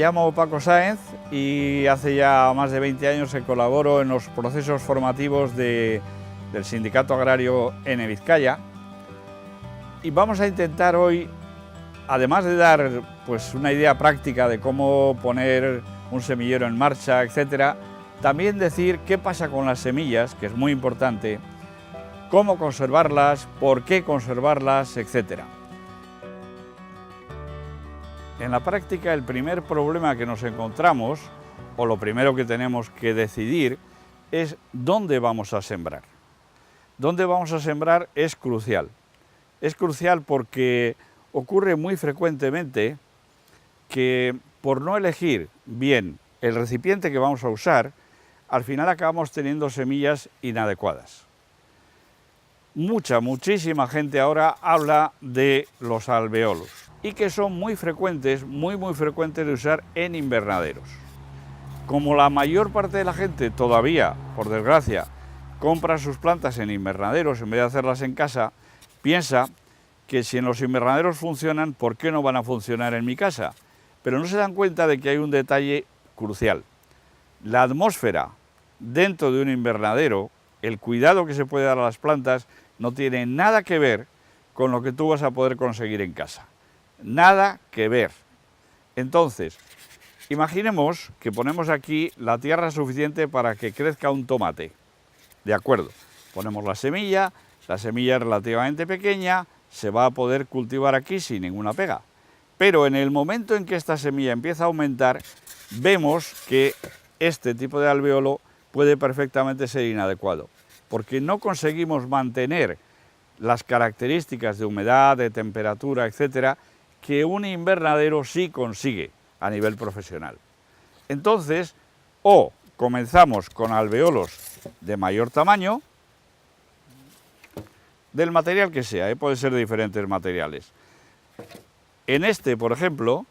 llamo Paco Sáenz y hace ya más de 20 años que colaboro en los procesos formativos del Sindicato Agrario en Vizcaya. Y vamos a intentar hoy, además de dar pues, una idea práctica de cómo poner un semillero en marcha, etcétera, también decir qué pasa con las semillas, que es muy importante, cómo conservarlas, por qué conservarlas, etcétera. En la práctica, el primer problema que nos encontramos, o lo primero que tenemos que decidir, es dónde vamos a sembrar. Dónde vamos a sembrar es crucial. Es crucial porque ocurre muy frecuentemente que por no elegir bien el recipiente que vamos a usar, al final acabamos teniendo semillas inadecuadas. Muchísima gente ahora habla de los alvéolos y que son muy frecuentes de usar en invernaderos. Como la mayor parte de la gente todavía, por desgracia, compra sus plantas en invernaderos en vez de hacerlas en casa, piensa que si en los invernaderos funcionan, ¿por qué no van a funcionar en mi casa? Pero no se dan cuenta de que hay un detalle crucial. La atmósfera dentro de un invernadero, el cuidado que se puede dar a las plantas, no tiene nada que ver con lo que tú vas a poder conseguir en casa. Nada que ver. Entonces, imaginemos que ponemos aquí la tierra suficiente para que crezca un tomate. De acuerdo, ponemos la semilla es relativamente pequeña, se va a poder cultivar aquí sin ninguna pega. Pero en el momento en que esta semilla empieza a aumentar, vemos que este tipo de alvéolo puede perfectamente ser inadecuado, porque no conseguimos mantener las características de humedad, de temperatura, etcétera, que un invernadero sí consigue a nivel profesional. Entonces, o comenzamos con alvéolos de mayor tamaño, del material que sea, puede ser de diferentes materiales. En este, por ejemplo,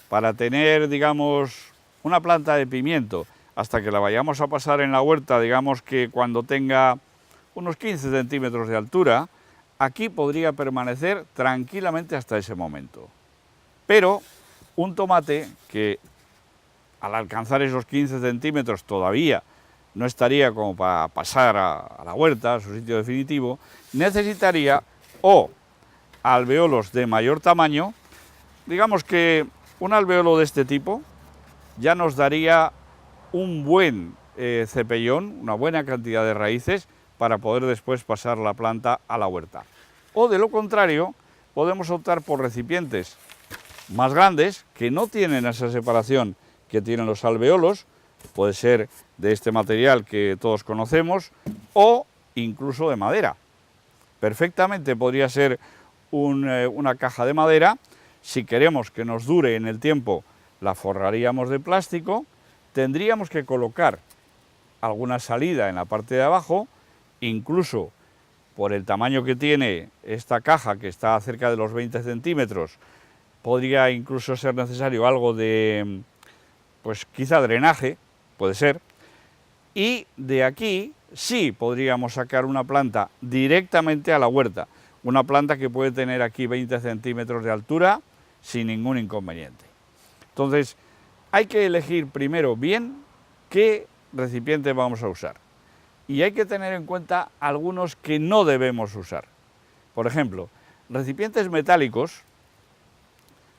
para tener, digamos, una planta de pimiento, hasta que la vayamos a pasar en la huerta, digamos que cuando tenga unos 15 centímetros de altura, aquí podría permanecer tranquilamente hasta ese momento. Pero un tomate que al alcanzar esos 15 centímetros todavía no estaría como para pasar a la huerta, a su sitio definitivo, necesitaría o alvéolos de mayor tamaño. Digamos que un alvéolo de este tipo ya nos daría un buen cepellón, una buena cantidad de raíces para poder después pasar la planta a la huerta. O de lo contrario, podemos optar por recipientes más grandes que no tienen esa separación que tienen los alvéolos, puede ser de este material que todos conocemos o incluso de madera. Perfectamente podría ser una caja de madera. Si queremos que nos dure en el tiempo, la forraríamos de plástico, tendríamos que colocar alguna salida en la parte de abajo, incluso por el tamaño que tiene esta caja, que está cerca de los 20 centímetros, podría incluso ser necesario algo de, pues quizá drenaje, puede ser, y de aquí sí podríamos sacar una planta directamente a la huerta, una planta que puede tener aquí 20 centímetros de altura sin ningún inconveniente. Entonces, hay que elegir primero bien qué recipiente vamos a usar. Y hay que tener en cuenta algunos que no debemos usar. Por ejemplo, recipientes metálicos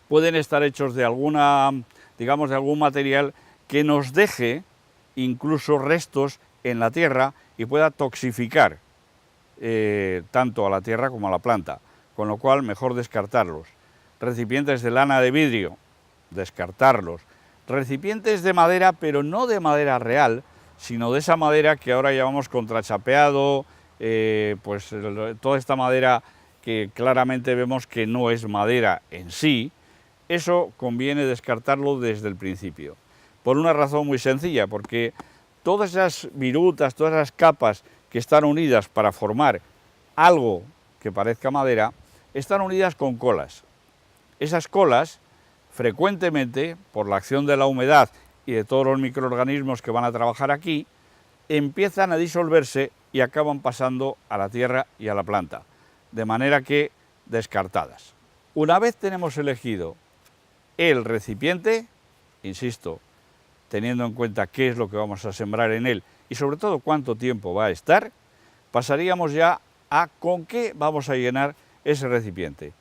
pueden estar hechos de alguna, digamos, de algún material que nos deje incluso restos en la tierra y pueda toxificar tanto a la tierra como a la planta, con lo cual mejor descartarlos. Recipientes de lana de vidrio, descartarlos. Recipientes de madera, pero no de madera real, sino de esa madera que ahora llamamos contrachapeado, pues toda esta madera que claramente vemos que no es madera en sí, eso conviene descartarlo desde el principio. Por una razón muy sencilla, porque todas esas virutas, todas esas capas que están unidas para formar algo que parezca madera, están unidas con colas. Esas colas, frecuentemente, por la acción de la humedad y de todos los microorganismos que van a trabajar aquí, empiezan a disolverse y acaban pasando a la tierra y a la planta, de manera que descartadas. Una vez tenemos elegido el recipiente, insisto, teniendo en cuenta qué es lo que vamos a sembrar en él y sobre todo cuánto tiempo va a estar, pasaríamos ya a con qué vamos a llenar ese recipiente.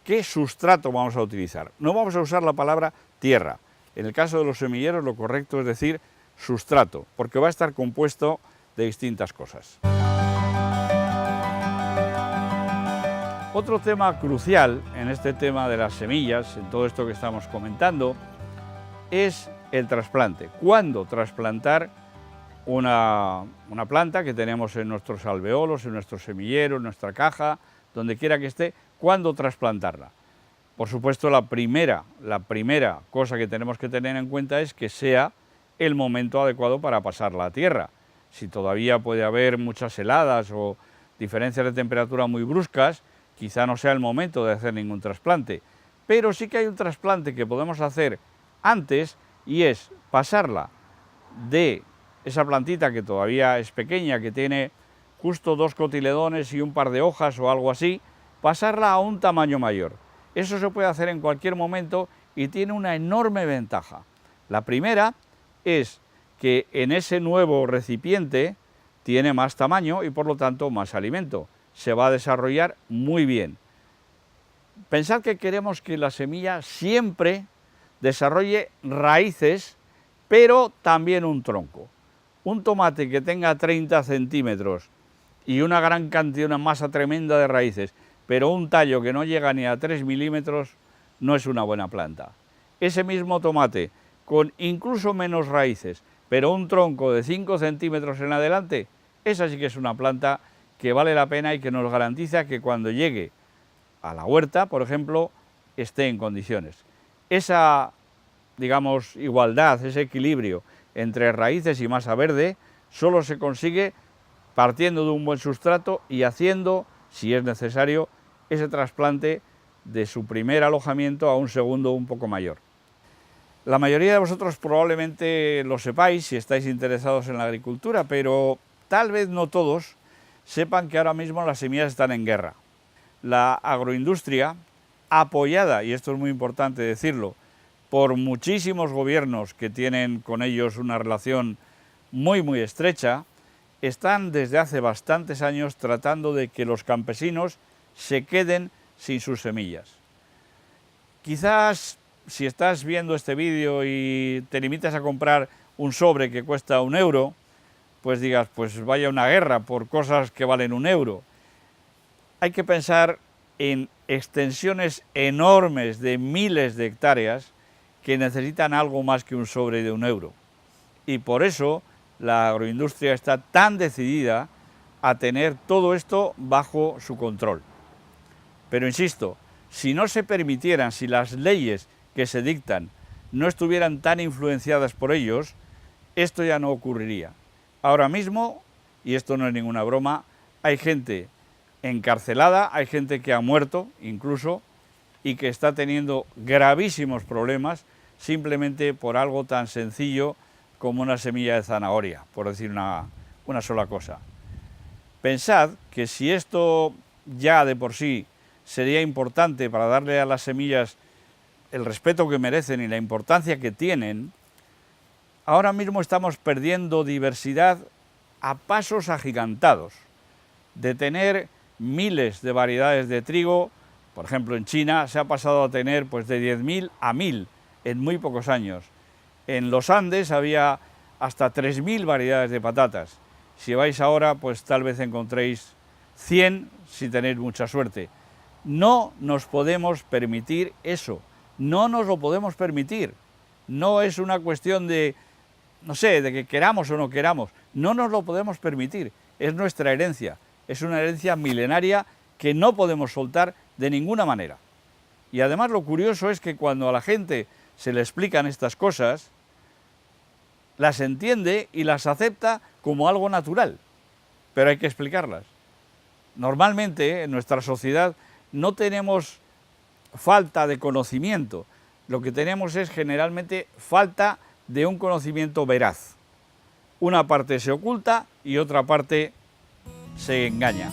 ¿Qué sustrato vamos a utilizar? No vamos a usar la palabra tierra. En el caso de los semilleros lo correcto es decir sustrato, porque va a estar compuesto de distintas cosas. Otro tema crucial en este tema de las semillas, en todo esto que estamos comentando, es el trasplante. ¿Cuándo trasplantar una planta que tenemos en nuestros alveolos, en nuestro semillero, en nuestra caja, donde quiera que esté? ¿Cuándo trasplantarla? Por supuesto, la primera cosa que tenemos que tener en cuenta es que sea el momento adecuado para pasarla a tierra. Si todavía puede haber muchas heladas o diferencias de temperatura muy bruscas, quizá no sea el momento de hacer ningún trasplante. Pero sí que hay un trasplante que podemos hacer antes y es pasarla de esa plantita que todavía es pequeña, que tiene justo 2 cotiledones y un par de hojas o algo así, pasarla a un tamaño mayor. Eso se puede hacer en cualquier momento y tiene una enorme ventaja. La primera es que en ese nuevo recipiente tiene más tamaño y por lo tanto más alimento. Se va a desarrollar muy bien. Pensad que queremos que la semilla siempre desarrolle raíces, pero también un tronco. Un tomate que tenga 30 centímetros y una gran cantidad, una masa tremenda de raíces, pero un tallo que no llega ni a 3 milímetros, no es una buena planta. Ese mismo tomate, con incluso menos raíces, pero un tronco de 5 centímetros en adelante, esa sí que es una planta que vale la pena y que nos garantiza que cuando llegue a la huerta, por ejemplo, esté en condiciones. Esa, digamos, igualdad, ese equilibrio entre raíces y masa verde, solo se consigue partiendo de un buen sustrato y haciendo, si es necesario, ese trasplante de su primer alojamiento a un segundo un poco mayor. La mayoría de vosotros probablemente lo sepáis si estáis interesados en la agricultura, pero tal vez no todos sepan que ahora mismo las semillas están en guerra. La agroindustria, apoyada, y esto es muy importante decirlo, por muchísimos gobiernos que tienen con ellos una relación muy estrecha, están desde hace bastantes años tratando de que los campesinos se queden sin sus semillas. Quizás si estás viendo este vídeo y te limitas a comprar un sobre que cuesta 1 euro, pues digas, pues vaya una guerra por cosas que valen 1 euro. Hay que pensar en extensiones enormes de miles de hectáreas que necesitan algo más que un sobre de 1 euro. Y por eso la agroindustria está tan decidida a tener todo esto bajo su control. Pero insisto, si no se permitieran, si las leyes que se dictan no estuvieran tan influenciadas por ellos, esto ya no ocurriría. Ahora mismo, y esto no es ninguna broma, hay gente encarcelada, hay gente que ha muerto incluso y que está teniendo gravísimos problemas simplemente por algo tan sencillo como una semilla de zanahoria, por decir una sola cosa. Pensad que si esto ya de por sí sería importante para darle a las semillas el respeto que merecen y la importancia que tienen, ahora mismo estamos perdiendo diversidad a pasos agigantados. De tener miles de variedades de trigo, por ejemplo en China se ha pasado a tener pues de 10.000 a 1.000 en muy pocos años. En los Andes había hasta 3.000 variedades de patatas. Si vais ahora, pues tal vez encontréis 100 si tenéis mucha suerte. No nos podemos permitir eso, no nos lo podemos permitir. No es una cuestión de, no sé, de que queramos o no queramos, no nos lo podemos permitir. Es nuestra herencia, es una herencia milenaria que no podemos soltar de ninguna manera. Y además lo curioso es que cuando a la gente se le explican estas cosas, las entiende y las acepta como algo natural, pero hay que explicarlas. Normalmente en nuestra sociedad no tenemos falta de conocimiento, lo que tenemos es generalmente falta de un conocimiento veraz. Una parte se oculta y otra parte se engaña.